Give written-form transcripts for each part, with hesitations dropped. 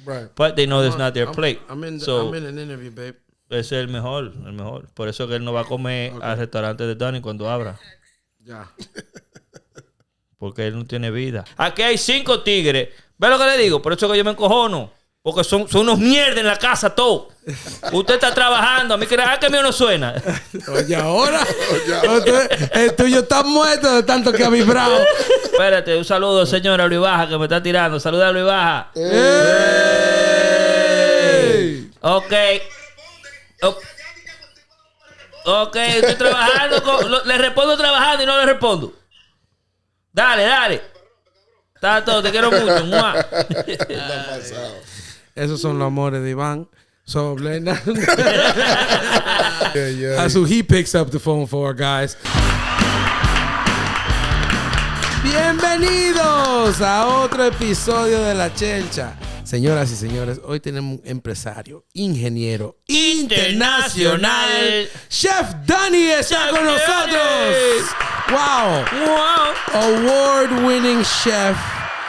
Right. But they know that's not their plate. I'm in an interview, babe. Ese es el mejor. Por eso que él no va a comer al restaurante de Donnie cuando abra. Ya. Porque él no tiene vida. Aquí hay 5 tigres. ¿Ves lo que le digo? Por eso que yo me encojono. Porque son unos mierda en la casa todo. Usted está trabajando. A mí que mío no suena. Oye, ahora. El tuyo está muerto de tanto que ha vibrado. Espérate, un saludo, señora Luis Baja, que me está tirando. Saluda a Luis Baja. ¡Ey! Ok, estoy trabajando. Le respondo trabajando y no le respondo. Dale. Está todo, te quiero mucho. Esos son los amores de Iván. So, that's who he picks up the phone for, guys. Bienvenidos a otro episodio de La Chercha. Señoras y señores, hoy tenemos un empresario, ingeniero internacional. Chef Dani está con nosotros. Wow. Award-winning chef.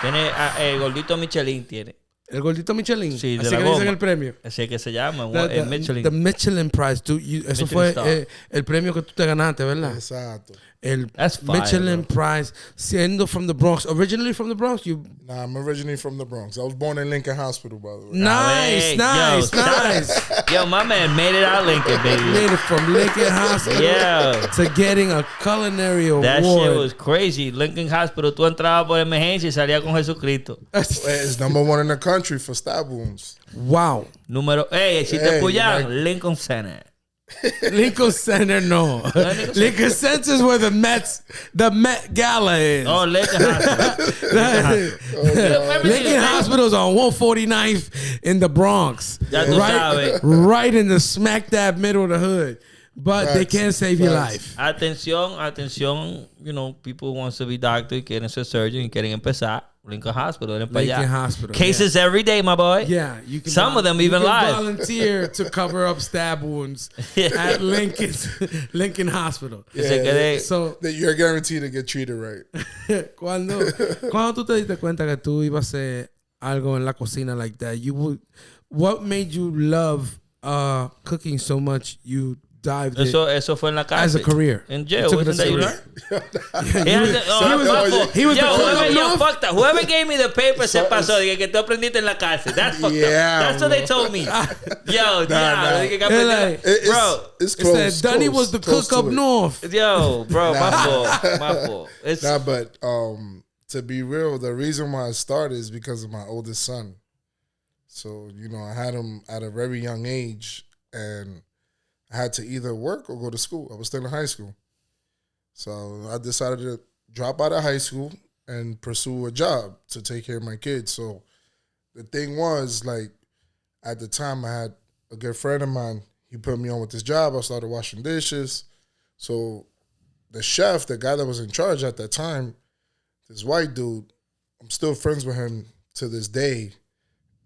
Tiene el gordito Michelin, tiene. El gordito Michelin. Sí, así de que la dicen goma. el premio. Así que se llama, el Michelin. The Michelin Prize. Eso Michelin fue Star. El premio que tú te ganaste, ¿verdad? Exacto. El That's fire, Michelin bro. Prize. Siendo from the Bronx. Originally from the Bronx? Nah, I'm originally from the Bronx. I was born in Lincoln Hospital, by the way. Nice. Yo, my man made it out Lincoln, baby. Made it from Lincoln Hospital to getting a culinary award. That shit was crazy. Lincoln Hospital, tú entrabas por emergencia y salías con Jesucristo. It's number 1 in the country for stab wounds. Wow. Si te puyan, like- Lincoln Center. Lincoln Center, no. Lincoln Center is where the Met Gala is. Oh, Lincoln Hospital. Lincoln Hospital's on 149th in the Bronx. Ya tú sabes. Right in the smack dab middle of the hood. But they can't save your life. Atención, you know, people wants to be doctor y quieren ser surgeon y quieren empezar. Lincoln Hospital, Lincoln Hospital. Cases every day, my boy. Yeah, you can. Some of them even live. Volunteer to cover up stab wounds at Lincoln Hospital. So that you're guaranteed to get treated right. Cuando tú te diste cuenta que tú ibas a hacer algo en la cocina like that, what made you love cooking so much? You dived eso fue en la cárcel. as a career. In jail. You took it Wasn't as a that you career. learned? He was the fuck that. Whoever gave me the paper se pasó. Dije que tú aprendiste en la cárcel. That's fucked up. That's what they told me. Yo, bro. It's It close. said Dunny was the cook up north. Yo, bro, my fault. But to be real, the reason why I started is because of my oldest son. So, you know, I had him at a very young age, and I had to either work or go to school. I was still in high school. So I decided to drop out of high school and pursue a job to take care of my kids. So the thing was, like, at the time I had a good friend of mine. He put me on with this job. I started washing dishes. So the chef, the guy that was in charge at that time, this white dude, I'm still friends with him to this day.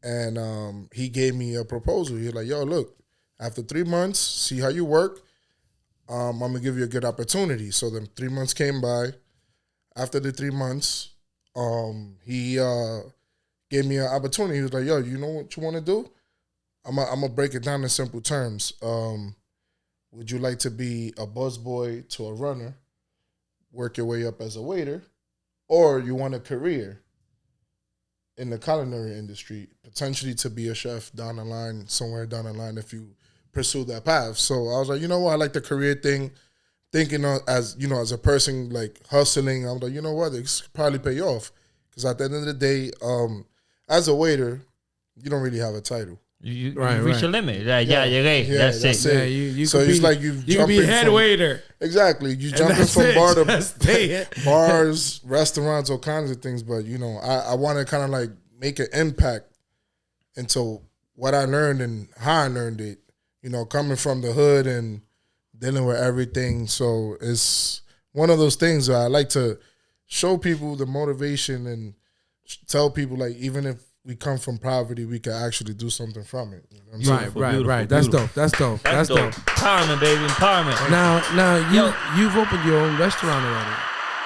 And he gave me a proposal. He was like, yo, look, after 3 months, see how you work. I'm going to give you a good opportunity. So then 3 months came by. After the 3 months, he gave me an opportunity. He was like, yo, you know what you want to do? I'm going to break it down in simple terms. Would you like to be a busboy to a runner, work your way up as a waiter, or you want a career in the culinary industry, potentially to be a chef down the line, somewhere down the line if you pursue that path? So I was like, you know what, I like the career thing, thinking as, you know, as a person like hustling, I'm like, you know what, it's probably pay off. Because at the end of the day, as a waiter, you don't really have a title. You reach your limit. Like, llegué. Yeah, that's it. Yeah, you so it's like you can be head waiter. Exactly. You jumping from bar to bars, restaurants, all kinds of things. But, you know, I want to kind of like make an impact into what I learned and how I learned it. You know, coming from the hood and dealing with everything. So it's one of those things where I like to show people the motivation and tell people, like, even if we come from poverty, we can actually do something from it. You know what I'm saying? Right. That's dope. That's dope. Empowerment, baby. Empowerment. Now you've opened your own restaurant already.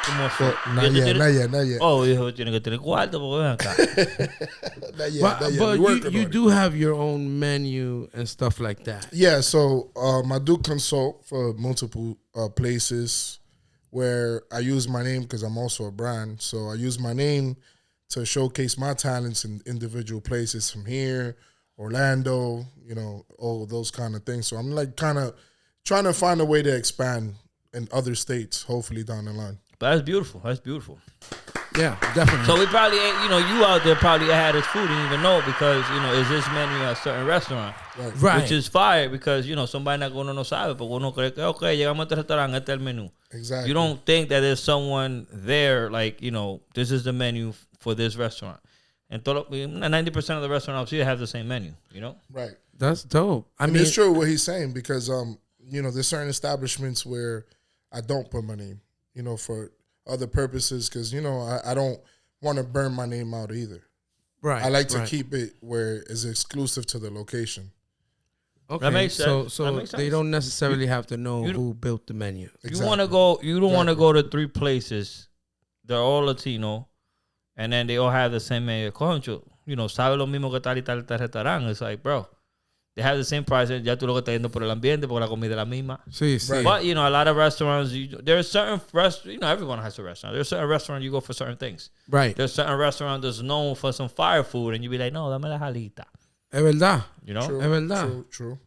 ¿Cómo así? But not yet. Oh, dijo, tiene que tener cuarto porque ven acá. Not yet. But We working you on it. do have your own menu and stuff like that. Yeah, so I do consult for multiple places where I use my name because I'm also a brand. So I use my name to showcase my talents in individual places from here, Orlando, all those kind of things. So I'm like kind of trying to find a way to expand in other states, hopefully down the line. But that's beautiful. That's beautiful. Yeah, definitely. So we probably, you out there probably had his food and didn't even know because, is this menu at a certain restaurant? Right. Which is fire because, somebody not uno no sabe, porque uno cree que, okay, llegamos a este restaurante, este es el menú. Exactly. You don't think that there's someone there, like, this is the menu for this restaurant. And 90% of the restaurants here have the same menu, Right. That's dope. I mean, it's true what he's saying because, there's certain establishments where I don't put my name, for other purposes because, I don't want to burn my name out either. right. I like to right. keep it where it's exclusive to the location. Okay. That makes sense. So That makes they sense. don't necessarily have to know who built the menu. You want to go, you don't want to go to 3 places. They're all Latino. And then they all have the same menu. Concho, sabe lo mismo que tal y tal restaurante. It's like, bro, they have the same price. Ya tú lo que estás yendo por el ambiente, porque la comida es la misma. Sí, sí. But, a lot of restaurants, there are certain restaurants, everyone has a restaurant. There's certain restaurants you go for certain things. Right. There's certain restaurant that's known for some fire food, and you be like, no, dame la jalita. Es verdad. True, Es verdad. True.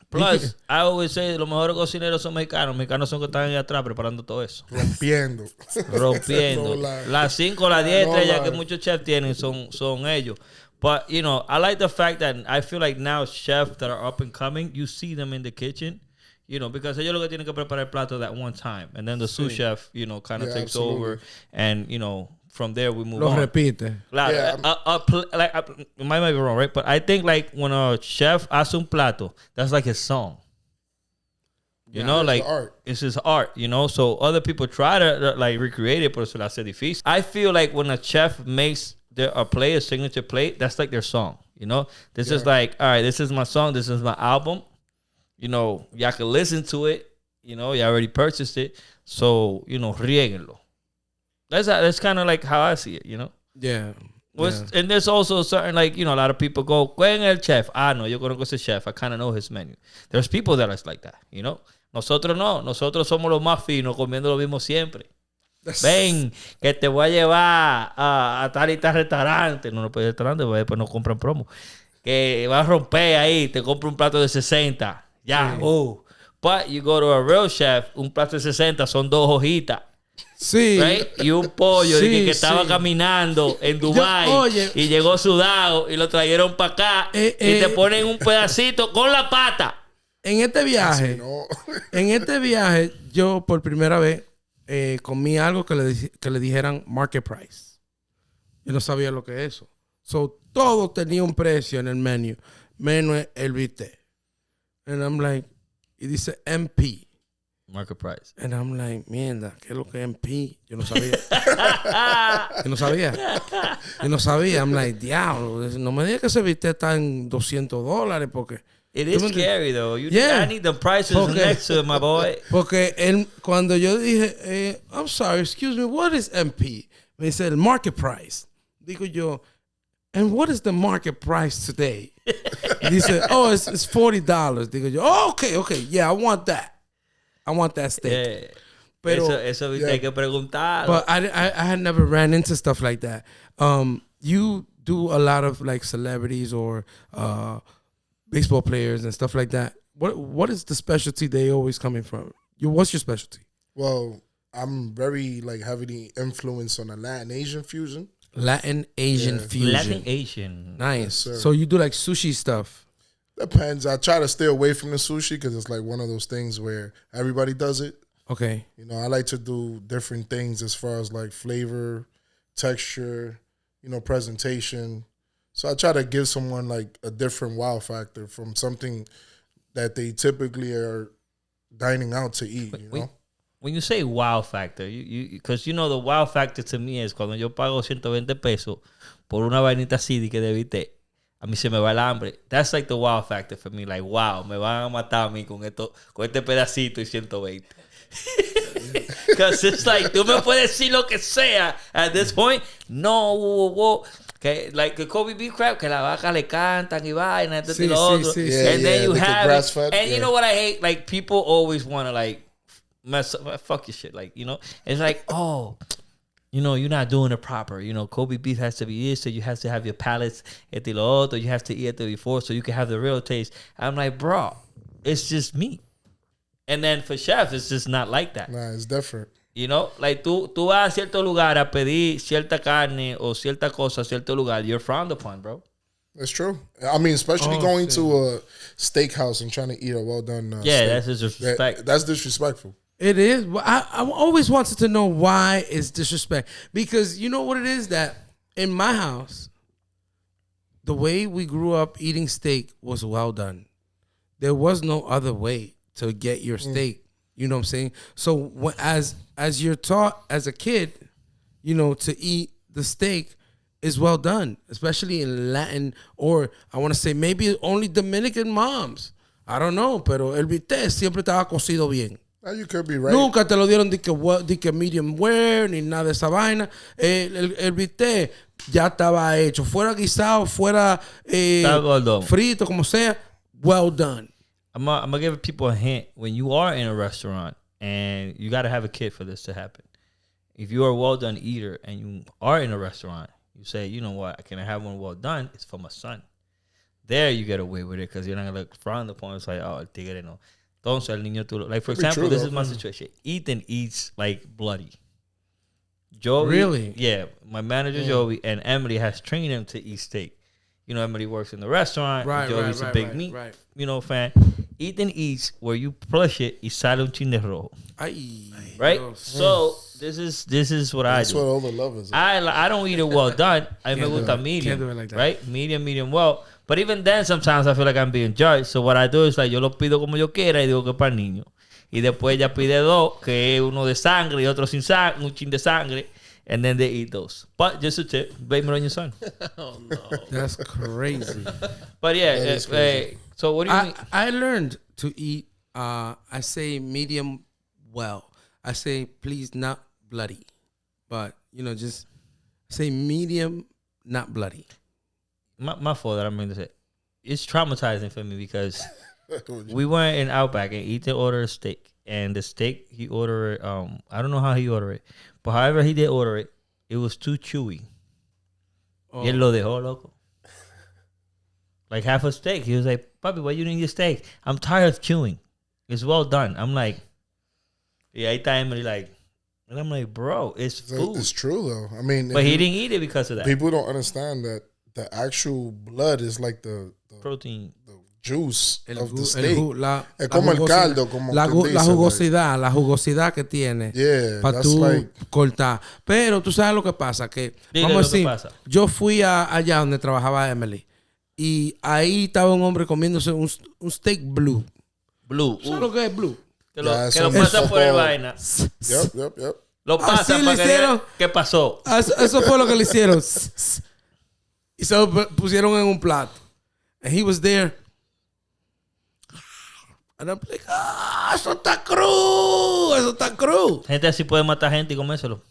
Plus, I always say, los mejores cocineros son mexicanos. Mexicanos son que están ahí atrás preparando todo eso. Rompiendo. Rompiendo. No lie. Las 5 o las 10 No estrellas lie. que muchos chefs tienen son ellos. But, I like the fact that I feel like now chefs that are up and coming, you see them in the kitchen, because ellos lo que tienen que preparar el plato that one time. And then the sous chef, kind of Yeah, takes absolutely. over. And, from there we move Lo on. repite. Claro, Yeah, I might be wrong, right? But I think like when a chef hace un plato, that's like his song. You know, it's like the art. it's his art, So other people try to like recreate it, pero se la hace difícil. I feel like when a chef makes a signature plate, that's like their song, This is like, all right, this is my song, this is my album. Y'all can listen to it, you already purchased it. So, riéguenlo. That's kind of like how I see it, Yeah. And there's also certain, like, a lot of people go, ¿Quién es el chef? No, yo conozco ese chef. I kind of know his menu. There's people that are like that, Nosotros no. Nosotros somos los más finos comiendo lo mismo siempre. Ven, que te voy a llevar a tal y tal restaurante. No puede restaurante, porque después no compran promo. Que vas a romper ahí, te compro un plato de 60. Ya, But you go to a real chef, un plato de 60 son 2 hojitas. Sí. Right? Y un pollo Sí, que estaba sí. caminando en Dubai oye. y llegó sudado y lo trajeron para acá y te ponen un pedacito con la pata. En este viaje, No. en este viaje, yo por primera vez comí algo que le dijeran market price. Yo no sabía lo que es eso. So, todo tenía un precio en el menú, menos el bistec. And I'm like, y dice MP. Market price. And I'm like, mierda, ¿qué es lo que es MP? Yo no sabía. Yo no sabía. I'm like, diablo, no me digas que ese bistec está en $200 porque... It is ¿Tú me scary though. Yeah. I need the prices Okay. next to it, my boy. Porque cuando yo dije, I'm sorry, excuse me, what is MP? Me dice, el market price. Digo yo, and what is the market price today? Y dice, oh, it's $40. Digo yo, oh, okay, yeah, I want that steak. Yeah. Pero, eso hay que preguntar. but I had never ran into stuff like that. You do a lot of like celebrities or baseball players and stuff like that. What is the specialty they always coming from? What's your specialty? Well, I'm very like heavily influenced on the Latin Asian fusion. Latin Asian fusion. Latin Asian. Nice. Yes, sir. So you do like sushi stuff. Depends. I try to stay away from the sushi because it's like one of those things where everybody does it. Okay. I like to do different things as far as like flavor, texture, presentation. So I try to give someone like a different wow factor from something that they typically are dining out to eat, When you say wow factor, because the wow factor to me es cuando yo pago 120 pesos por una vainita así que de bistec, a mí se me va el hambre. That's like the wow factor for me. Like, wow, me van a matar a mí con este pedacito y 120. Because it's like, tú me puedes decir lo que sea at this point. No, whoa. Que, like the Kobe beef crap, que la vaca le cantan y vaina, esto y lo otro. And then you have it. And you know what I hate? Like, people always want to, like, fuck your shit. Like, you know? It's like, oh, you know, you're not doing it proper. You know, Kobe beef has to be this, so you have to have your palates, esto y lo otro. You have to eat it before so you can have the real taste. I'm like, bro, it's just meat. And then for chefs, it's just not like that. Nah, it's different. You know, like tú vas a cierto lugar a pedir cierta carne o cierta cosa a cierto lugar, you're frowned upon, bro. That's true. I mean, especially going to a steakhouse and trying to eat a well-done steak. That's disrespect. That's disrespectful. It is. I always wanted to know why it's disrespect. Because you know what it is? That in my house, the way we grew up eating steak was well done. There was no other way to get your steak. You know what I'm saying? So as you're taught as a kid, you know, to eat the steak is well done, especially in Latin, or I want to say maybe only Dominican moms. I don't know, pero el bistec siempre estaba cocido bien. You could be right. Nunca te lo dieron de que medium well, ni nada de esa vaina. El bistec ya estaba hecho. Fuera guisado, fuera frito, como sea, well done. I'm gonna give people a hint. When you are in a restaurant, and you got to have a kid for this to happen. If you are a well done eater and you are in a restaurant, you say, you know what, can I have one well done? It's for my son. There you get away with it because you're not gonna look frowned upon. It's like, oh, el tigre no. Entonces el niño tú, like for example, this is my situation. Ethan eats like bloody. Joey, really? Yeah, my manager Joey and Emily has trained him to eat steak. You know, Emily works in the restaurant. Joey's a big meat, you know, fan. Ethan eats where you plush it y sale un chin de rojo. Right? So this is what I do. That's what all the lovers are. I don't eat it well done. I me gusta medium. Can't do it like that. Right? Medium well. But even then, sometimes I feel like I'm being judged. So what I do is like, yo lo pido como yo quiera y digo que es para el niño. Y después ella pide dos, que es uno de sangre y otro sin sangre, un chin de sangre. And then they eat those. But just a tip, blame it on your son. Oh, no. That's crazy. But yeah, so what do you mean? I learned to eat, I say medium well. I say, please, not bloody. But, you know, just say medium, not bloody. My fault that I'm going to say. It's traumatizing for me because we went in Outback and Ethan ordered a steak. And the steak, he ordered it, I don't know how he ordered it. But however he did order it, it was too chewy. Y él lo dejó, loco. Like half a steak. He was like, Papi, why you didn't eat steak? I'm tired of chewing. It's well done. I'm like, yeah, ahí está Emily like, and I'm like, bro, it's food. It's true, though. I mean, but he didn't eat it because of that. People don't understand that the actual blood is like the protein. The juice of the steak. Es como el caldo, como la jugosidad que tiene para tú cortar. Pero tú sabes lo que pasa, que vamos a decir, yo fui allá donde trabajaba Emily y ahí estaba un hombre comiéndose un steak blue. ¿Sabes lo que es blue? Que lo pasa por el vaina. Yep. Lo pasa para que digan qué pasó. Eso fue lo que le hicieron. Y se lo pusieron en un plato. And he was there. And I'm like, eso está crudo. Gente así puede matar gente y comérselo.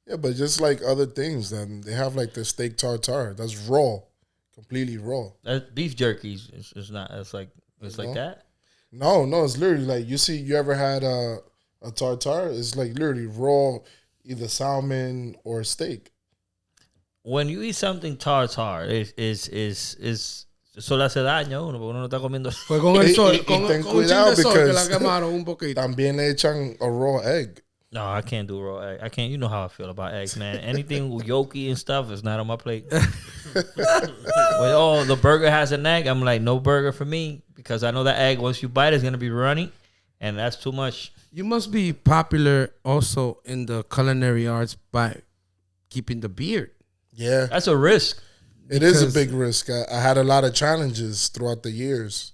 Yeah, but just like other things, then they have like the steak tartare. That's raw, completely raw. That beef jerky is not. It's like that. No, it's literally like you ever had a tartare? It's like literally raw, either salmon or steak. When you eat something tartare, eso le hace daño a uno porque uno no está comiendo. Pues con el sol, con ten cuidado un chin de sol que la quemaron un poquito. También le echan a raw egg. No, I can't do raw egg. I can't. You know how I feel about eggs, man. Anything yolky and stuff is not on my plate. When the burger has an egg, I'm like, no burger for me because I know that egg once you bite is gonna be runny, and that's too much. You must be popular also in the culinary arts by keeping the beard. Yeah, that's a risk. It is a big risk. I had a lot of challenges throughout the years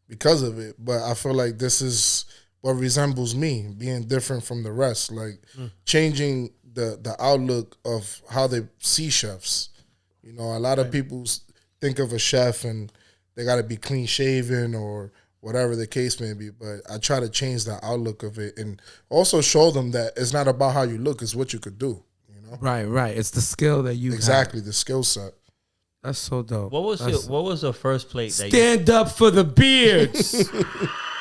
because of it, but I feel like this is what resembles me, being different from the rest, like changing the outlook of how they see chefs. You know, a lot of people think of a chef and they got to be clean shaven or whatever the case may be. But I try to change the outlook of it and also show them that it's not about how you look, it's what you could do. You know? Right. It's the skill that you exactly have. the skill set. That's so dope. What was the first plate that Stand up for the beards.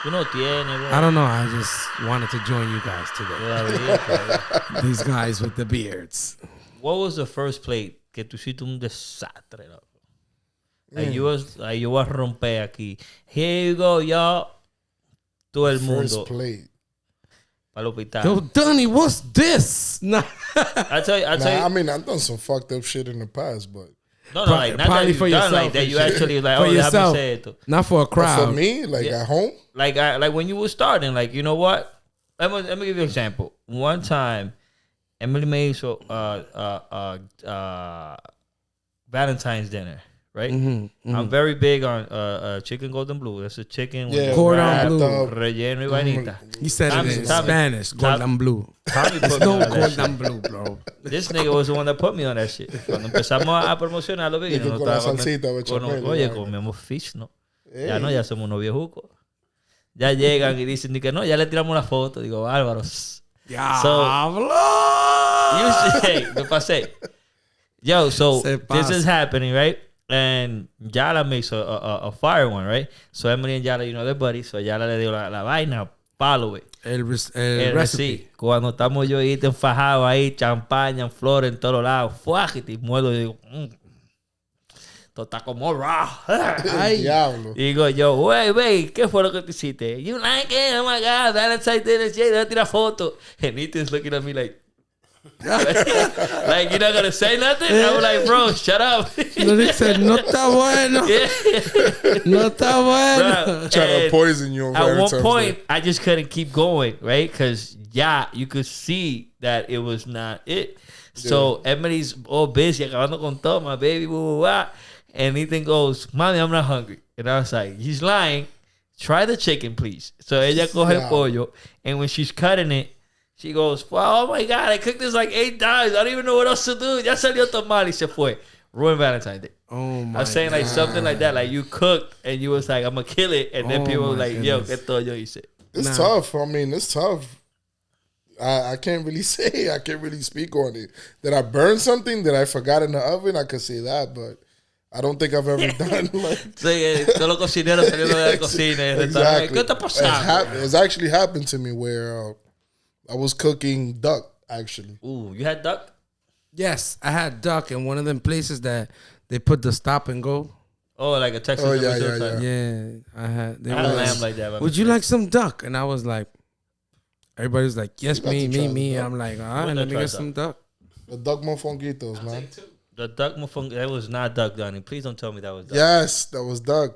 you no tiene, bro? I don't know. I just wanted to join you guys today. These guys with the beards. What was the first plate que tú hiciste un desastre, loco? Like yo voy a romper aquí. Here you go, y'all. Todo el mundo. First plate. Para el hospital. Yo, Donnie, what's this? Nah. I tell you. I mean, I've done some fucked up shit in the past, but No, like not that you've done like that. You actually like, for oh, yourself. déjame hacer esto. Not for a crowd. for me, like Yeah. at home, Like when you were starting, like, you know what? Let me give you an example. One time, Emily made Valentine's dinner, right? I'm very big on chicken golden blue. That's a chicken with Cordon wrapped bleu. up. relleno y vainita. You said it in Spanish. Golden blue. Tommy put It's me no on that shit. golden blue, bro. This nigga was the one that put me on that shit. Cuando empezamos a promocionar los Y con la salsita bechamel, oye, ¿no? comemos fish, ¿no? Ya no, ya somos unos viejucos. Ya llegan y dicen que no, ya le tiramos la foto. Digo, bárbaros. Diablo. You say, me pasé. Yo, so Se this pasa. is happening, right? And Yala makes a fire one, right? So Emily and Yala, you know, they're buddies. So Yala le dio la vaina, follow it. El Sí, recipe. cuando estamos yo y te enfajado ahí, champaña, flores en todos lados, fuájate y muerdo y digo, esto está como raw. El diablo. Y digo yo, wey, ¿qué fue lo que te hiciste? You like it? Oh my God, Valentine's Day, déjame tirar foto. And Ethan's looking at me like, like, you're not gonna say nothing? I'm like, bro, shut up. No dice, no está bueno. Yeah. No está bueno. Bro, Trying to and poison you on at one Valentine's point, Day. I just couldn't keep going, right? Because, yeah, you could see that it was not it. So, Emily's all busy, acabando con todo, my baby, blah, blah, blah. And Ethan goes, Mommy, I'm not hungry. And I was like, he's lying. Try the chicken, please. So, ella coge el pollo. And when she's cutting it, she goes, wow, oh my God, I cooked this like 8 times. I don't even know what else to do. Ya salió tan mal y se fue. Ruined Valentine's Day. Oh my I was saying like something like that. Like you cooked and you was like, I'm going to kill it. And then Oh people were my like, yo, goodness. ¿qué todo yo hice? It's tough. I mean, it's tough. I can't really say. I can't really speak on it. Did I burn something that I forgot in the oven? I could say that, but I don't think I've ever done like. Sí, todos los cocineros saliendo de la cocina. Y el restaurante, ¿qué está pasando? It's actually happened to me where I was cooking duck, actually. Ooh, you had duck? Yes, I had duck in one of them places that they put the stop and go. Oh, like a Texas. Oh, yeah, resort yeah, type. Yeah, I had. They I had a was, lamb like that. would you like some duck? And I was like, everybody was like, yes, got to try the me. duck. I'm like, all Would right, not let me try get duck. some duck. The duck mofonguitos, man. The duck mufung, that was not duck, Donnie. Please don't tell me that was duck. Yes, that was duck.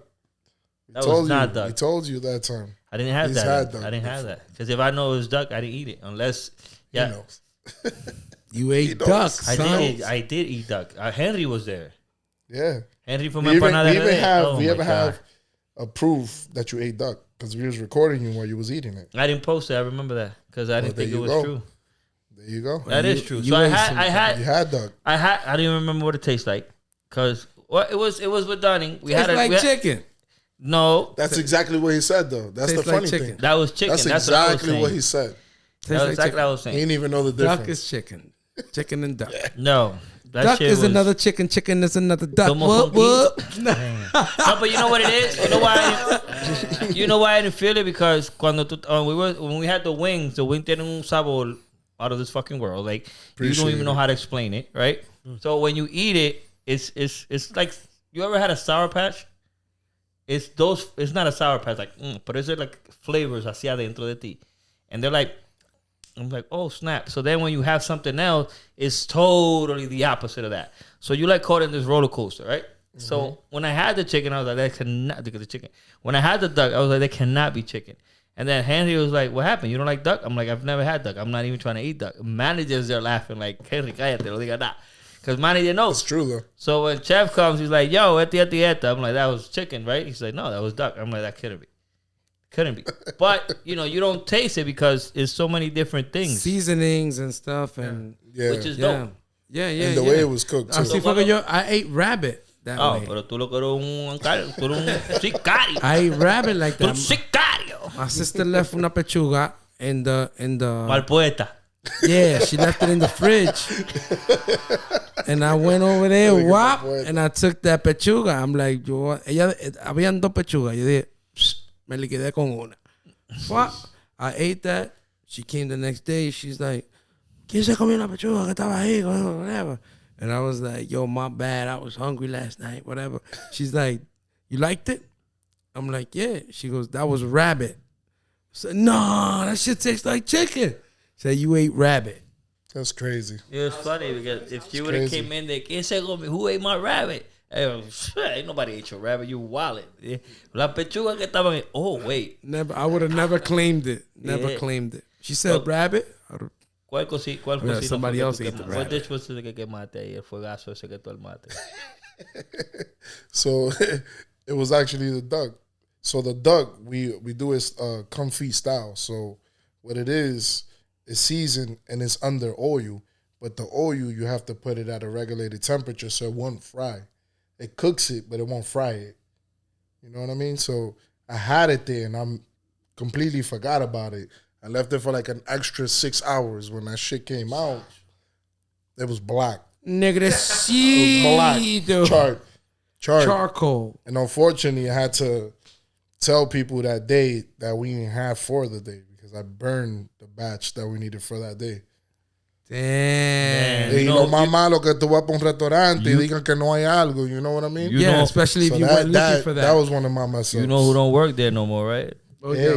That was not duck. He told you that time. I didn't have He's that. had duck I didn't have that. Because if I know it was duck, I didn't eat it. Unless, yeah. He knows. You ate knows. duck, I son. I did eat duck. Henry was there. Yeah. Henry from We even, Empanada. we even Bebé. have Oh we my ever God. have a proof that you ate duck because we was recording you while you was eating it. I didn't post it. I remember that because I didn't there think it you was go. true. There you go. That is You- true. you So I ate had, some- I You had, had duck. I didn't remember what it tastes like because it was with Dunning. We Tastes had like we had, chicken. No, That's exactly what he said, though. That's the Tastes like funny chicken. thing. that was chicken. That's That's what I was exactly saying. what he said. Tastes That's like exactly chicken. what I was He saying. didn't even know the Duck difference. is chicken. Chicken and duck. No, that Duck shit is was, another chicken. Chicken is another duck. Como Whoop, whoop. No, but you know what it is. You know why? You know why I didn't feel it because when we had the wing tiene un sabor out of this fucking world. Like you Appreciate don't even know it. how to explain it, right? So when you eat it, it's like you ever had a Sour Patch? It's not a Sour Patch like, but it's like flavors hacia dentro de ti, and they're like. I'm like, oh snap! So then when you have something else, it's totally the opposite of that. So you like caught in this roller coaster, right? So when I had the chicken, I was like, that cannot be the chicken. When I had the duck, I was like, that cannot be chicken. And then Henry was like, what happened? You don't like duck? I'm like, I've never had duck. I'm not even trying to eat duck. Managers are laughing like, Henry, cállate, no diga nada. Because manager knows. It's true, though. So when chef comes, he's like, yo, eti. I'm like, that was chicken, right? He's like, no, that was duck. I'm like, that couldn't be. Couldn't be. But, you don't taste it because it's so many different things. Seasonings and stuff. And Yeah. Which is yeah. dope. Yeah. and the way it was cooked, too. Así fue que I ate rabbit. that Oh, way. pero tú lo que eres tú eres un sicario. I eat rabbit like Tú eres un that. sicario. My sister left una pechuga in the Mal puesta. yeah, she left it in the fridge. And I went over there, whop, and I took that pechuga. I'm like, habían dos pechugas. Yo dije, me liquidé con una. Whop, I ate that. She came the next day. She's like, ¿quién se comió la pechuga que estaba ahí? Whatever. And I was like, yo, my bad. I was hungry last night, whatever. She's like, you liked it? I'm like, yeah. She goes, that was rabbit. I said, no, that shit tastes like chicken. Said, you ate rabbit. That's crazy. It was funny because if she would have came in there, ¿quién se comió? Who ate my rabbit? Ain't nobody ate your rabbit. You wallet. La pechuga que estaban en, oh, wait. Never. I would have never claimed it. Never claimed it. She said rabbit. ¿Cuál cosita? Somebody fue else que ate the ¿Cuál rabbit. dish was el que quemaste ahí? El fuegazo ese que tú armaste. So it was actually the duck. So the duck we do it comfy style. So what it is seasoned and it's under oil, but the oil you have to put it at a regulated temperature so it won't fry. It cooks it, but it won't fry it. You know what I mean? So I had it there and I'm completely forgot about it. I left it for like an extra 6 hours. When that shit came out, it was black. Negrecito. Charred. Charcoal. And unfortunately, I had to tell people that day that we didn't have for the day because I burned the batch that we needed for that day. Damn. Y lo más malo que tú vas para un restaurante y digan que no hay algo. You know what I mean? Yeah, know- especially if So you went looking for that. That was one of my mess ups. You know who don't work there no more, right? Oh, Hey.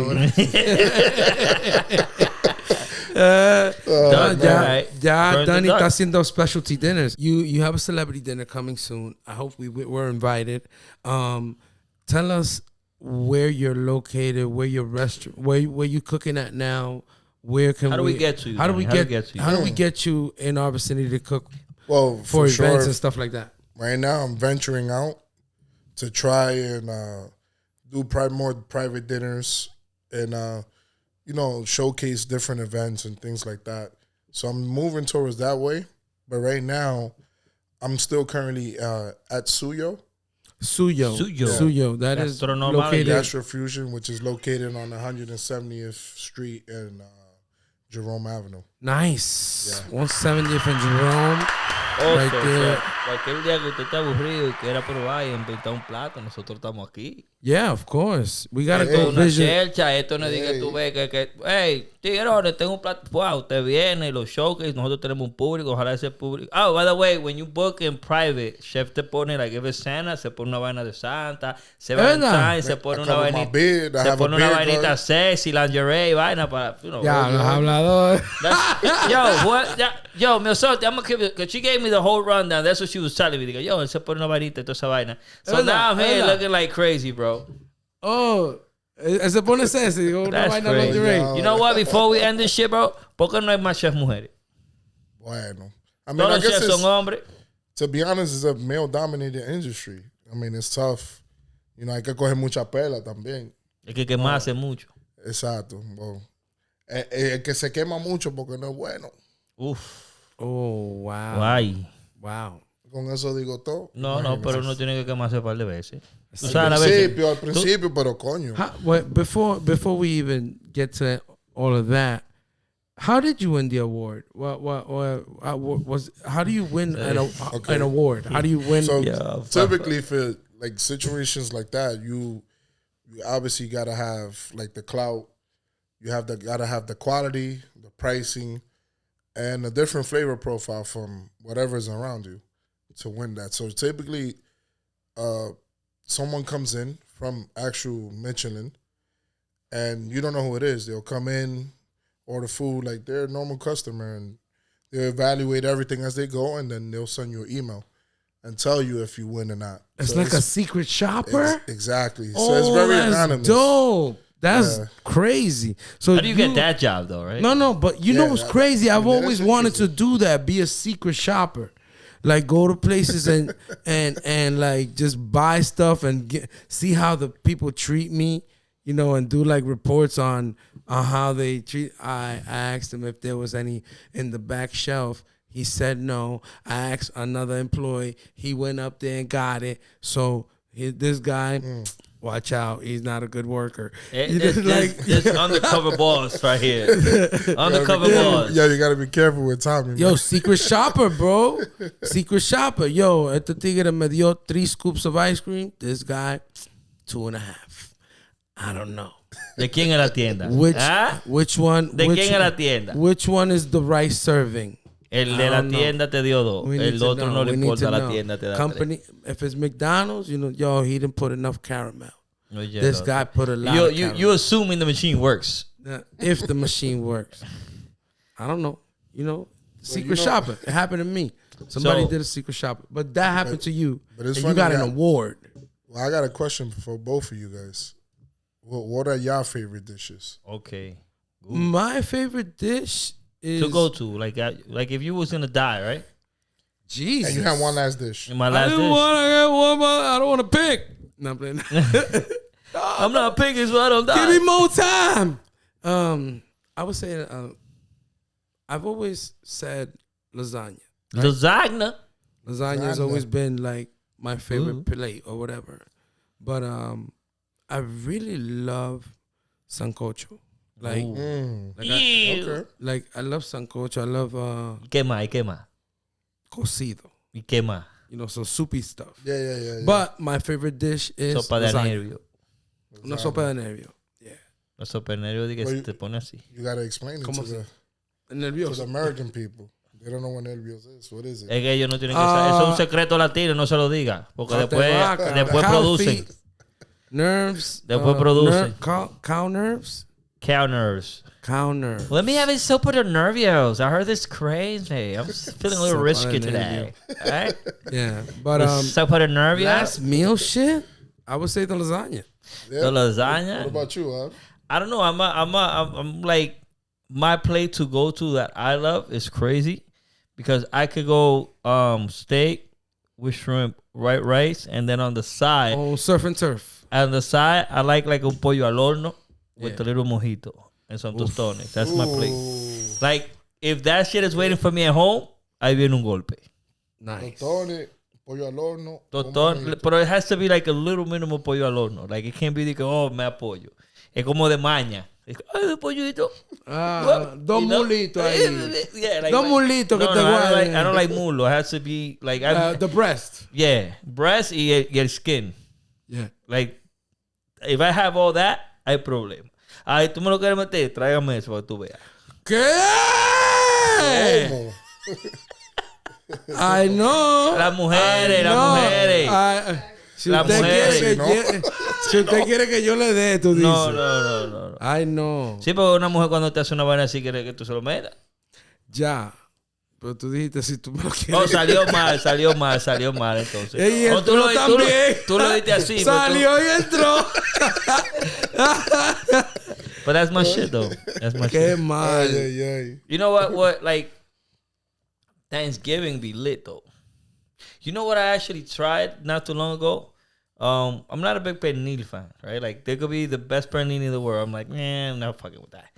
Ya, Burn the Danny duck. está haciendo specialty dinners. You have a celebrity dinner coming soon. I hope we're invited. Tell us where you're located, where your restaurant, where you cooking at now. Where can How do we get to you, How do Danny? we How do we get? get to you? How do we get you in our vicinity to cook Well, for for events sure. and stuff like that? Right now, I'm venturing out to try and do more private dinners and showcase different events and things like that. So I'm moving towards that way. But right now, I'm still currently at Suyo. Suyo. That is Gastronomía. located. Gastrofusion, which is located on 170th Street and Jerome Avenue. Nice. 170th and Jerome. Oso, Right o there. sea, cualquier día que usted esté aburrido y quiera probar y inventar un plato, nosotros estamos aquí. Yeah, of course. We gotta Hey, go Una visit. chercha, esto no es de que tú ves que hey, tigreones, tengo un plato. Wow, usted viene, los showcase, nosotros tenemos un público, ojalá ese público. Oh, by the way, when you book in private, chef te pone, like, if it's Santa, se pone una vaina de Santa, se Valentine, se pone I una cover my vainita, beard. I se have a pone una beard vainita guard. sexy, lingerie, vaina para, Ya, los habladores. Yo, mi osote, I'm gonna give you, because she gave me the whole rundown. That's what she was telling me. Digo, yo, él se pone una vainita y toda esa vaina. So verdad, now I'm here verdad. looking like crazy, bro. Oh, se pone sexy. Una That's vaina crazy. lingerie. Yeah. You know what? Before we end this shit, bro, ¿por qué no hay más chef mujeres? Bueno. I mean, Todos I los guess chefs it's, son hombres. to be honest, it's a male-dominated industry. I mean, it's tough. You know, hay que coger mucha pela también. Es que quemarse mucho. Exacto. Well, el que se quema mucho porque no es bueno. Uf. Oh, wow. Guay. Wow. Con eso digo todo. No, pero uno tiene que quemarse un par de veces. Tú Al sabes, a veces. principio, pero coño. Before we even get to all of that, how did you win the award? How do you win an award? How do you win? So Yeah, typically for like situations like that, you obviously gotta have like the clout. You gotta have the quality, the pricing, and a different flavor profile from whatever's around you to win that. So typically, someone comes in from actual Michelin, and you don't know who it is. They'll come in, order food like they're a normal customer, and they'll evaluate everything as they go, and then they'll send you an email and tell you if you win or not. it's So like a secret shopper. Exactly. So Oh, it's very that's anonymous. dope. That's Yeah. crazy. So How do you get that job, though, right? No, but you know Yeah, what's crazy? I've that is always wanted to do that. Be a secret shopper, like go to places and and like just buy stuff and see how the people treat me, you know, and do like reports on how they treat. I asked him if there was any in the back shelf. He said no. I asked another employee. He went up there and got it. So this guy, watch out. He's not a good worker. This undercover boss right here. Undercover boss. Yo, you gotta be careful with Tommy. Yo, man. secret shopper, bro. Secret shopper. Yo, este tigre me dio 3 scoops of ice cream. This guy, 2.5. I don't know. ¿De quién es la tienda? Which one? ¿De quién es la tienda? Which one is the right serving? El de la tienda te dio 2. El otro no le importa la know. tienda, te da Company, 3. If it's McDonald's, yo, he didn't put enough caramel. Oye, This guy put a lot of caramel. You assuming the machine works. If the machine works. I don't know. Secret shopper. It happened to me. Somebody did a secret shopper. But that happened to you. But it's and funny, you got an award. Well, I got a question for both of you guys. What are your favorite dishes? Okay. Ooh. My favorite dish is... To go to. Like if you was going to die, right? Jesus. And you have one last dish. My last dish. I don't want to pick. No, I'm playing. I'm not picking, so I don't die. Give me more time. I would say I've always said lasagna. Right? Lasagna Lasagna has always been like my favorite plate or whatever. But I really love sancocho. Like, I love sancocho. I love ¿Qué más? cocido. ¿Y qué más? So soupy stuff. Yeah. But my favorite dish is sopa de nervio. Una sopa de nervio. Yeah. La sopa de nervio que se te pone así. You gotta explain it to the American people. They don't know what nervios is. What is it? Es que ellos no tienen que saber. Eso es un secreto latino, no se lo diga. Porque después producen. Nerves. Después producen. Cow nerves. Cow nerves. Cow nerves. Let me have a sopa de nervios. I heard this crazy. I'm feeling a little risky today. All right? Yeah. But sopa de nervios. Last meal shit, I would say the lasagna. Yeah. The lasagna. What about you, huh? I don't know. I'm like, my plate to go to that I love is crazy because I could go steak with shrimp, white rice, and then on the side. Oh, surf and turf. On the side, I like un pollo al horno with a little mojito and some tostones. That's my plate. Like, if that shit is waiting for me at home, ahí viene un golpe. Nice. Tostones, pollo al horno. But it has to be like a little minimum pollo al horno. Like, it can't be like, oh, me apoyo. Es como de maña. Ay, de pollito. Dos mulitos ahí. Yeah, like, dos mulitos que te guarden. I don't like mulo. It has to be like... the breast. Yeah. Breast y el skin. Yeah. Like, if I have all that, hay problema. Ay, tú me lo quieres meter, tráigame eso para que tú veas. ¿Qué? Ay, no. Las mujeres. Si usted quiere que yo le dé, tú dices. No. Ay, no. Sí, porque una mujer cuando te hace una vaina así quiere que tú se lo metas. Ya. Pero tú dijiste si tú me lo quieres. Oh, salió mal entonces. Y o tú lo diste así. Salió y entró. But that's my shit though. That's my Qué shit. mal. You know what like Thanksgiving be lit though. You know what I actually tried not too long ago? I'm not a big pernil fan, right? Like, they could be the best pernil in the world. I'm like, man, I'm not fucking with that.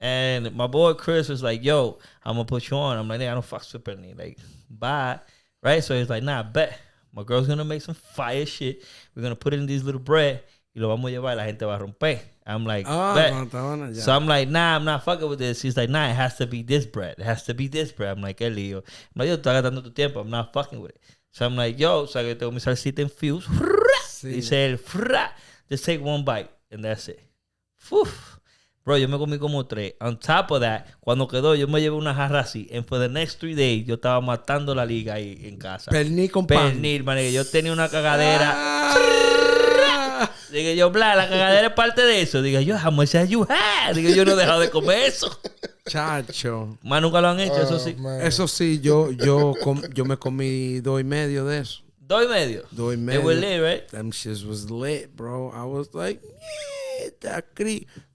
And my boy Chris was like, yo, I'm going to put you on. I'm like, I don't fuck with pernil. Like, bye. Right? So he's like, nah, bet. My girl's going to make some fire shit. We're going to put it in this little bread. Y lo vamos a llevar y la gente va a romper. I'm like, bet. So I'm like, nah, I'm not fucking with this. He's like, nah, it has to be this bread. It has to be this bread. I'm like, qué lío. I'm like, yo, tú estás gastando tu tiempo. I'm not fucking with it. So I'm like, yo, so I tengo mi salsita infused. Dice él, just take one bite. And that's it. Uf. Bro, yo me comí como 3. On top of that, cuando quedó, yo me llevé una jarra así. And for the next 3 days, yo estaba matando la liga ahí en casa. Pernil con pan. Pernil, man. Yo tenía una cagadera. Digo yo, bla, la cagadera es parte de eso. Digo yo, how much have you had? Digo yo, no he dejado de comer eso. Chacho. Más nunca lo han hecho, eso sí. Man. Eso sí, yo me comí 2.5 de eso. 2.5. 2.5. It was lit, right? Them shits was lit, bro. I was like,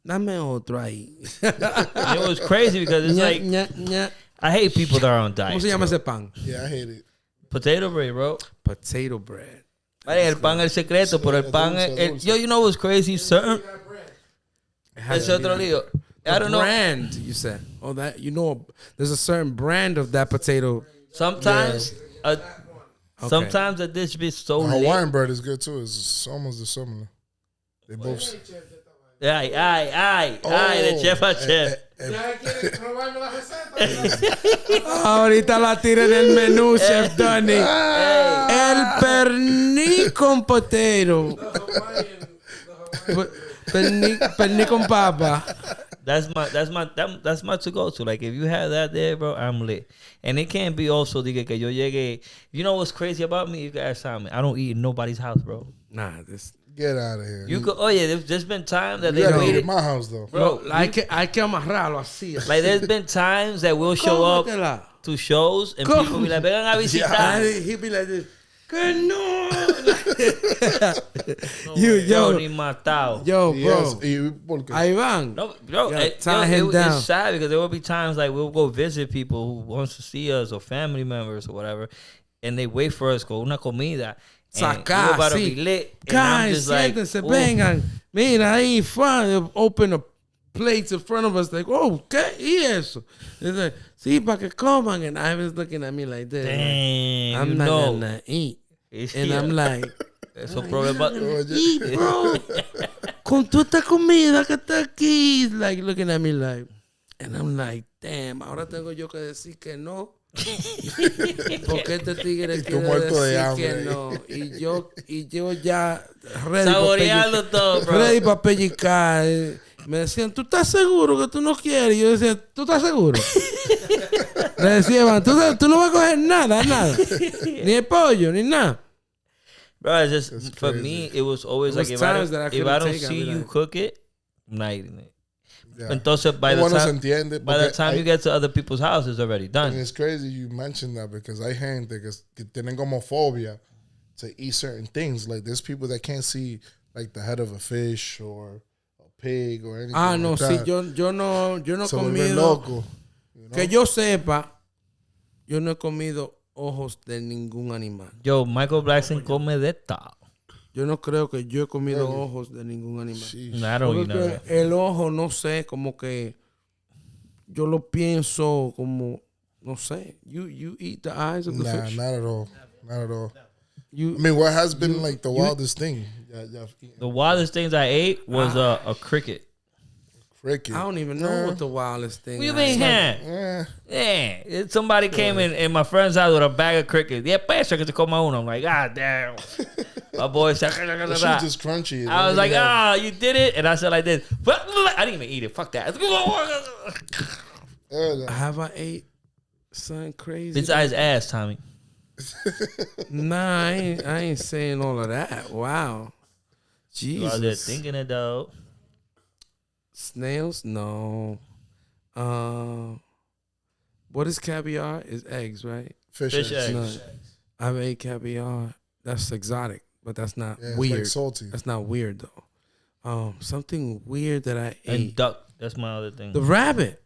dame otro ahí. And it was crazy because it's like, I hate people that are on diet. ¿Cómo se llama ese pan? Yeah, I hate it. Potato bread, bro. Potato bread. Vale, el pan es el secreto, pero el pan es... Yo, you know what's crazy? Certain... Ese otro lío. I don't know. Brand, you said. Oh, that you know, there's a certain brand of that potato. Sometimes, sometimes a dish be so The lit. Hawaiian bread is good too. It's almost the similar. They both. Ay, de chef a chef. Ahorita la tira en el menú, Chef Donny. El pernil con potato. Pernil con papa. That's my to go to. Like if you have that there, bro, I'm lit. And it can't be also que yo llegue. You know what's crazy about me? You can ask Simon. I don't eat in nobody's house, bro. Nah, this. Get out of here. You could. Oh yeah, there's been times that You they gotta eat waited. at my house though. Bro, Hay que amarrarlo así. like there's been times that we'll show up Cómetela. to shows and Come. people be like, vengan a visitar. He'd be like this. Que no. Yo, ni matado. Yo, Yes. bro. ¿Por qué? Ahí van. No, bro, Yeah, tie him it's down. sad because there will be times like we'll go visit people who wants to see us or family members or whatever, and they wait for us con una comida. And Sacar, we're about to sí. be lit. And I'm Guys, just like, siéntense, ooh. vengan. Mira, ahí, fun. They open the plates in front of us. Like, oh, ¿qué? ¿Y eso? It's like, sí, para que coman. And I was looking at me like this. Damn, I'm you not know. gonna eat. It's And here. I'm like, Eso problema. eat, bro. Con toda esta comida que está aquí. He's like looking at me like, and I'm like, damn, ahora tengo yo que decir que no. Porque este tigre quiere muerto de decir hambre. que no. Y yo ya ready Saboreando todo, bro. ready para pellizcar. Me decían, ¿tú estás seguro que tú no quieres? Y yo decía, ¿tú estás seguro? Le decían, ¿tú no vas a coger nada? Ni el pollo, ni nada. Bro, it's just That's for crazy. me, it was always There like was if I times that I don't, couldn't if I don't take it, I'd see be you like- cook it, I'm not eating it. Yeah. Entonces, by the Uno se time entiende. by the porque time hay- you get to other people's house, it's already And done. it's crazy you mentioned that because hay gente que tienen como phobia to eat certain things. Like there's people that can't see like the head of a fish or a pig or anything. Ah, no, like sí, that. yo no he Se vuelven comido. loco. You know? Que yo sepa, yo no he comido ojos de ningún animal. Yo, Michael Blackson come de todo. Yo no creo que yo he comido ojos de ningún animal. Sheesh. I don't eat none of Porque that. el ojo, no sé, como que yo lo pienso como, no sé. You eat the eyes of the Nah, fish? not at all. Not at all. You, I mean, what has been like the wildest thing? Yeah, The wildest things I ate was a cricket. cricket. I don't even know what the wildest thing What you I mean, ate. huh? Eh, Yeah, somebody came in my friend's house with a bag of crickets. Yeah, peso que se coma uno. I'm like, God damn. My boy said, that shit just crunchy. I was like, you did it? And I said like this. I didn't even eat it. Fuck that. Have I ate something crazy? Besides ass, Tommy. Nah, I ain't saying all of that. Wow. You out there Jesus. thinking it, though. Snails? No. What is caviar? Is eggs, right? fish Fish eggs. eggs. No. I've ate caviar. That's exotic, but that's not Yeah, it's weird. like salty. That's not weird though. Something weird that I And ate. duck. That's my other thing. The rabbit.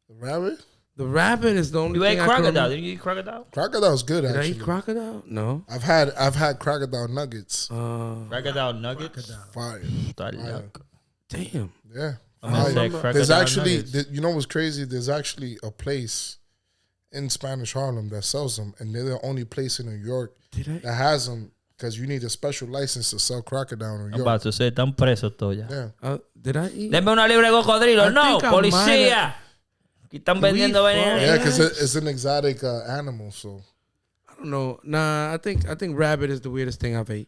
The rabbit? The rabbit is the only You thing ate I can crocodile. remember. Didn't you eat crocodile? Crocodile's good Did I actually. eat crocodile? No. I've had crocodile nuggets. Crocodile nuggets? Fire. Está Fire. loco. Damn. Yeah. I'm gonna say Fire. crocodile There's actually, nuggets. you know what's crazy? There's actually a place in Spanish Harlem that sells them, and they're the only place in New York Did I? that has them because you need a special license to sell crocodile in New I'm York. about to say, están presos todos ya. Yeah. Did I eat? Denme una libre de cocodrilo. I No, think I policía. Aquí están We vendiendo fuck. veneno. Yeah, because it's an exotic animal. So I don't know. Nah, I think rabbit is the weirdest thing I've ate.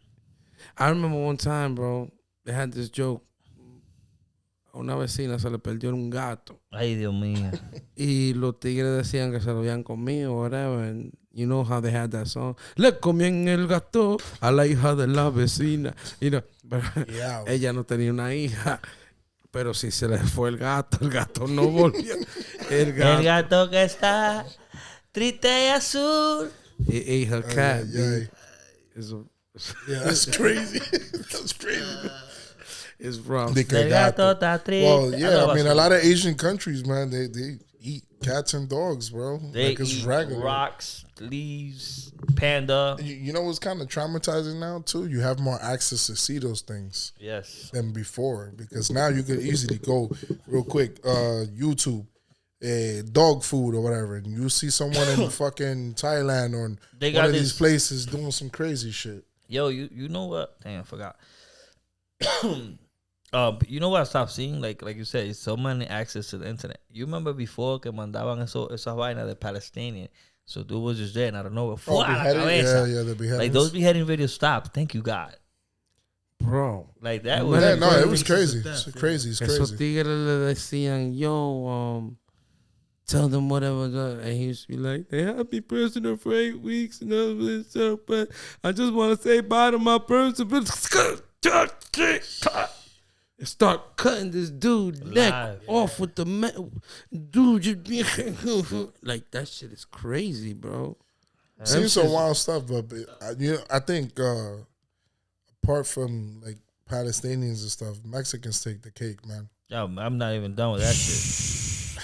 I remember one time, bro, they had this joke. A una vecina se le perdió un gato. Ay, Dios mío. Y los tigres decían que se lo habían comido, whatever. And you know how they had that song. Le comían el gato a la hija de la vecina. You know, pero Yeah. ella no tenía una hija. Pero si se le fue el gato no volvió. El El gato. gato que está triste y azul. He ate her cat. yeah. dude. It's, Yeah, that's crazy. That's crazy. it's rough. De que El gato gato. está triste. Well, yeah, I mean, a lot of Asian countries, man, they eat cats and dogs, bro. They like it's eat regular. rocks, leaves, panda. You know what's kind of traumatizing now too? You have more access to see those things Yes. than before because now you could easily go real quick, YouTube, dog food or whatever, and you see someone in fucking Thailand or They one got of this- these places doing some crazy shit. Yo, you know what? Damn, I forgot. You know what I stopped seeing? Like you said, it's so many access to the internet. You remember before que mandaban esas vainas de Palestinian? So dude was just there and I don't know. Oh, beheading? Yeah, the beheadings. Like those beheading videos stopped. Thank you God. Bro. Like that was Yeah, no, it was Crazy. crazy. It's crazy. It's Esos crazy. tigres le decían, yo, tell them whatever. And he used to be like, they have me prisoner for 8 weeks and all this stuff, but I just want to say bye to my person. Start cutting this dude's neck off with the dude. Like that shit is crazy, bro. Seen some wild stuff, but I think apart from like Palestinians and stuff, Mexicans take the cake, man. Yo, I'm not even done with that shit.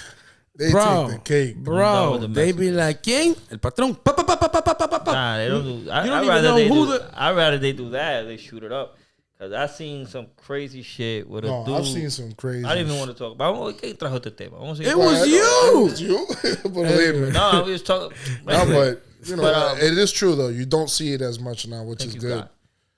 They take the cake, bro. the They be like, ¿quién? El patrón. Pa, pa, pa, pa, pa, pa, pa, pa. Nah, they don't do. You don't even know I'd rather they do that. They shoot it up. Cause I seen some crazy shit with a dude. I've seen some crazy. I didn't even want to talk about. ¿Qué trajo este tema? Vamos a It was you. It was you. Believe me. No, we was talking. No, but you know, But, it is true though. You don't see it as much now, which is good.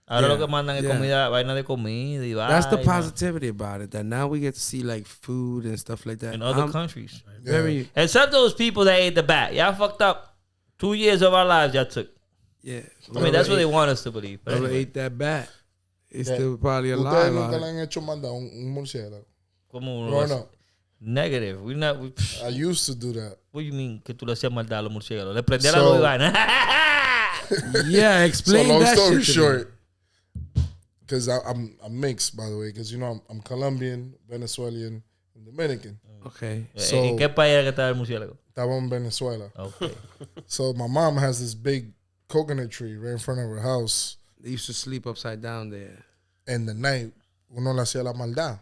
Ahora lo que mandan es comida, vaina de comida y vaina. That's the positivity about it. That now we get to see like food and stuff like that in other countries. Very, Except those people that ate the bat. Y'all fucked up. 2 years of our lives y'all took. yeah. I mean, that's what they want us to believe. But Whoever anyway. ate that bat, it's still probably Ustedes alive. nunca le han hecho mandar un murciélago. Como Growing up, Negative. We not. I used to do that. What do you mean que tú le hacías maldad a los murciélagos? Le prendía la luz y vaina. Yeah, So explain long that story shit to me. short, because I'm mixed, by the way, because you know I'm Colombian, Venezuelan, and Dominican. Okay. So- ¿En qué país era que estaba el murciélago? Estaba en Venezuela. Okay. So my mom has this big coconut tree right in front of her house. They used to sleep upside down there. And the night, uno le hacía la maldad.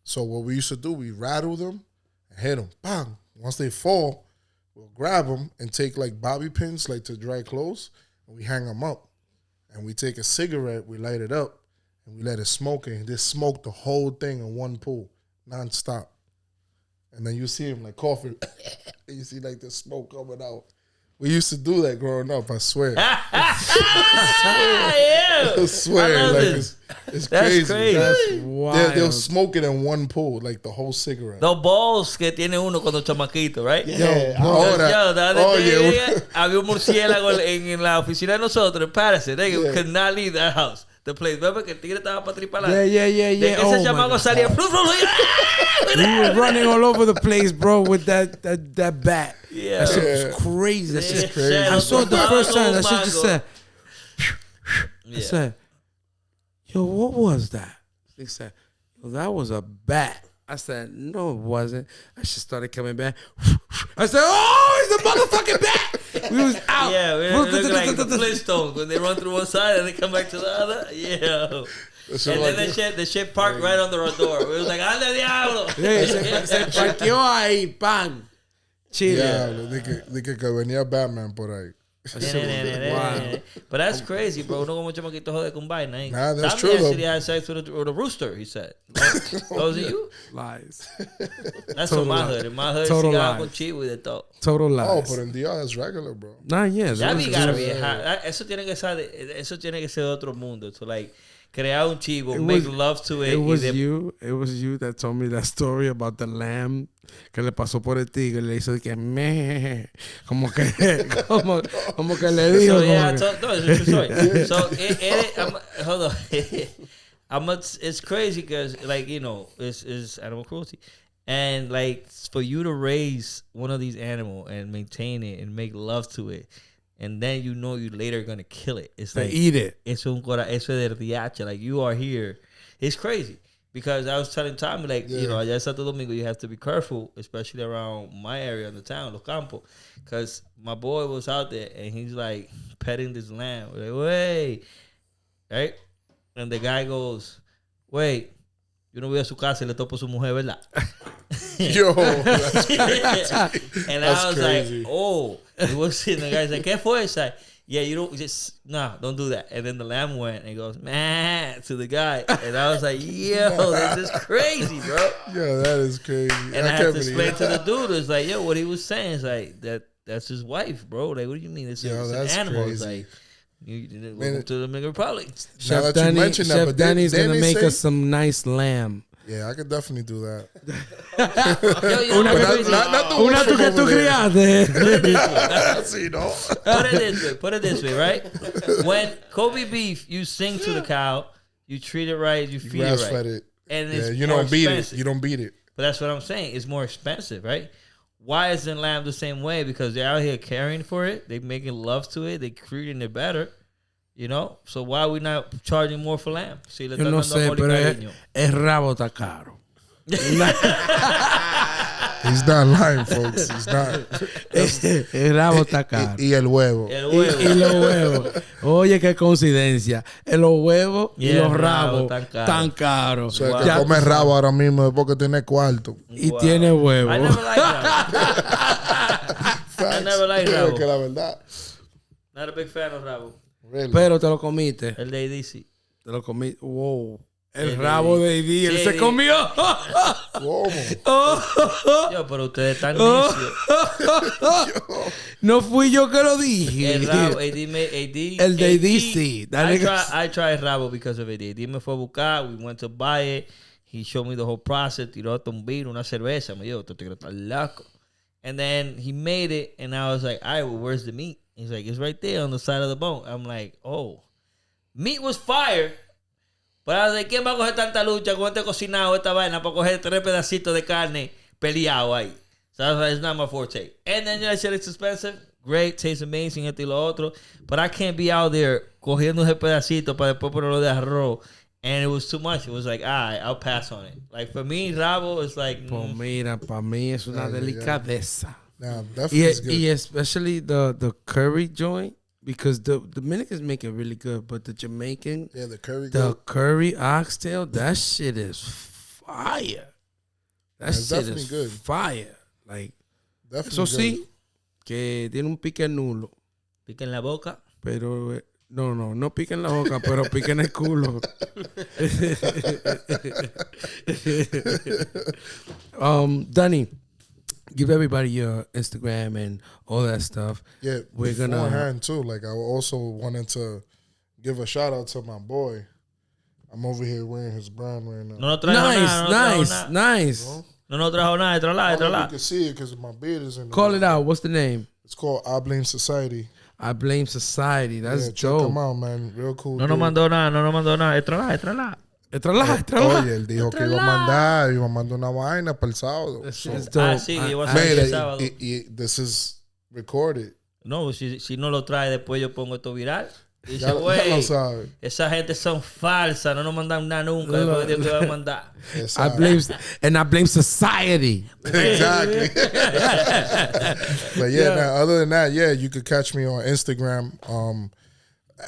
So what we used to do, we rattle them and hit them. Bang. Once they fall, we'll grab them and take like bobby pins, like to dry clothes, and we hang them up. And we take a cigarette, we light it up, and we let it smoke. And they smoke the whole thing in one pull, nonstop. And then you see him like coughing. And you see like the smoke coming out. We used to do that growing up, I swear. Yeah. I swear. I love Like this. it's That's crazy. crazy. That's wild. They'll smoke it in one pull, like the whole cigarette. Los balls que tiene uno cuando chamaquito, right? Yeah, ahora. Yo, the other Oh, day, yeah. había un murciélago en la oficina de nosotros en Patterson. They could not leave that house. The place. Remember que el tigre estaba para tripar. Yeah. De que Oh ese my chamaco God. salía. We were running all over the place, bro, with that bat. Yeah. That shit was crazy. That shit. crazy. I saw it the first time. That shit just said. I Yeah. said, "Yo, what was that?" They said, "Yo, that was a bat." I said, "No, it wasn't." I just started coming back. I said, "Oh, it's a motherfucking bat!" We was out. Yeah, we look like the Flintstones when they run through one side and they come back to the other. Yeah. And then the shit parked right under our door. It was like, ¡anda diablo! Se parqueó ahí, pan. Chile. Diablo, de que venía Batman por ahí. Wow. But that's crazy, bro. No como chamaquito jode con vaina. Eh? Nah, that's Somebody true, though. actually had sex with a rooster, he said. Oh, was it you? Lies. That's Total what my lies. hood. In my hood, Total she got lies. con chivo y de todo. Total lies. Oh, but in DR, that's regular, bro. Nah, yeah. That was- gotta be hot. Eso tiene que ser de otro mundo. So like, crear un chivo, It make was- love to it. It y was de- you. It was you that told me that story about the lamb que le pasó por el tigre. Le hizo que me, como que le dijo. So yeah, como que- no, it's a true story. So hold on, it's crazy because like you know it's animal cruelty, and like for you to raise one of these animals and maintain it and make love to it, and then you know you later gonna kill it. It's They like eat it. eso es de diache. Like you are here, it's crazy. Because I was telling Tommy, like, you know, allá en Santo Domingo, you have to be careful, especially around my area in the town, Los Campos. Because my boy was out there, and he's, like, petting this lamb. We're like, wait. Right? And the guy goes, wait, Yo no voy a su casa y le topo a su mujer, ¿verdad? Yo, that's crazy. And That's I was crazy. like, oh. He was sitting, the guy's like, ¿qué fue? It's like, yeah, you don't just, nah, don't do that. And then the lamb went and he goes, man, to the guy. And I was like, yo, this is crazy, bro. Yeah, that is crazy. And I had to explain to the dude, it's like, yo, what he was saying is like, that's his wife, bro. Like, what do you mean? It's that's an animal. It's crazy. like, welcome to the Dominican Republic. Now that you mention that, Chef but Danny's then gonna they make say- us some nice lamb. Yeah, I could definitely do that. Yo, you know Una what's que- crazy? not the Una one tú from que tú over there. criaste. See, no? Put it this way, right? When Kobe beef, you sing to the cow, you treat it right, you feed it Grass right. fed it. And Yeah, it's you more don't beat expensive. it. You don't beat it. But that's what I'm saying. It's more expensive, right? Why isn't lamb the same way? Because they're out here caring for it. They're making love to it. They're treating it better. You know? So why are we not charging more for lamb? Si le Yo están no dando sé, amor y pero cariño. el rabo está caro. He's not lying, folks. He's not. El rabo está caro. Y el huevo. El Y huevo. los huevos. Oye, qué coincidencia. Los huevos y el los rabo rabos tan tan caros. O sea, el que Ya come tú rabo ahora mismo es porque tiene cuarto. Y Wow. tiene huevo. I never liked rabo. I never liked Creo rabo. que la verdad. Not a big fan of rabo. Really. Pero te lo comiste. El de ADC. Te lo comiste. Wow. El El rabo de- de Eddie. Él Sí, se Eddie. comió. ¿Cómo? Yo, pero ustedes están necios. No fui yo que lo dije. El rabo, AD. El de AD, sí. That nigga- I tried rabo because of AD. AD me fue a buscar. We went to buy it. He showed me the whole process. Tiró hasta un vino, una cerveza. Me dijo, te está loco. And then he made it. And I was like, all right, well, where's the meat? He's like, it's right there on the side of the bone. I'm like, oh. Meat was fire. Pero I was like, ¿quién va a coger tanta lucha con este cocinado, esta vaina, para coger 3 pedacitos de carne peleado ahí? So I was like, it's not my forte. And then I said it's expensive. Great, tastes amazing, esto y lo otro. But I can't be out there cogiendo ese pedacito para después ponerlo de arroz. And it was too much. It was like, I'll pass on it. Like, for me, rabo is like... Pues mira, para mí es una delicadeza. Nah, definitely is good. Y especially the curry joint. Because the Dominicans make it really good. But the Jamaican, Yeah, the curry. the good. curry oxtail, that shit is fire. That It's shit definitely is good. fire. Like, Definitely eso good. sí, que tiene un pique nulo. Pica en la boca. Pero no pica en la boca, pero pica en el culo. Danny, give everybody your Instagram and all that stuff. Yeah, We're gonna- beforehand too. Like I also wanted to give a shout out to my boy. I'm over here wearing his brand right now. No nos trajo nada. Nice. No nos trajo nada. I don't know if you Detrás. can see it because my beard is in. Call it out. What's the name? It's called I Blame Society. I Blame Society. That's Yeah, check him dope. out, man. Real cool. No nos dude. mandó nada. Detrás. Oye, él dijo que iba a mandar una vaina para el sábado. That So, shit is dope. Ah, sí, que yo voy a mira, el sábado. this is recorded. No, si no lo trae, después yo pongo esto viral. Y dice, Ya lo güey, sabe. esa gente son falsas, no nos mandan nada nunca. Después Dios te va a mandar. I blame society. Exactly. But yeah, now, other than that, yeah, you could catch me on Instagram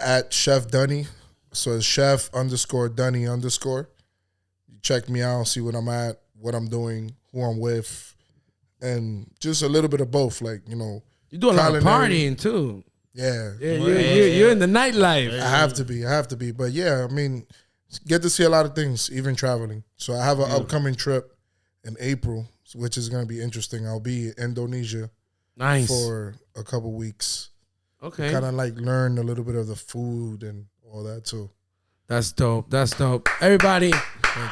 at Chef Dunny. So it's Chef_Dunny_. You check me out, see what I'm at, what I'm doing, who I'm with, and just a little bit of both. Like, you know, You do a lot of culinary. partying too. Yeah. Yeah, you're in the nightlife. I have to be. But yeah, I mean, get to see a lot of things, even traveling. So I have an upcoming trip in April, which is going to be interesting. I'll be in Indonesia Nice. for a couple weeks. Okay. Kind of like learn a little bit of the food and all that too. That's dope. Everybody,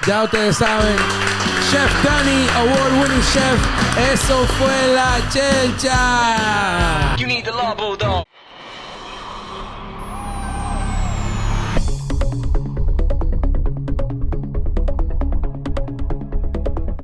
ya ustedes saben, Chef Danny, award-winning chef. Eso fue la Chercha. You need the law, bulldog.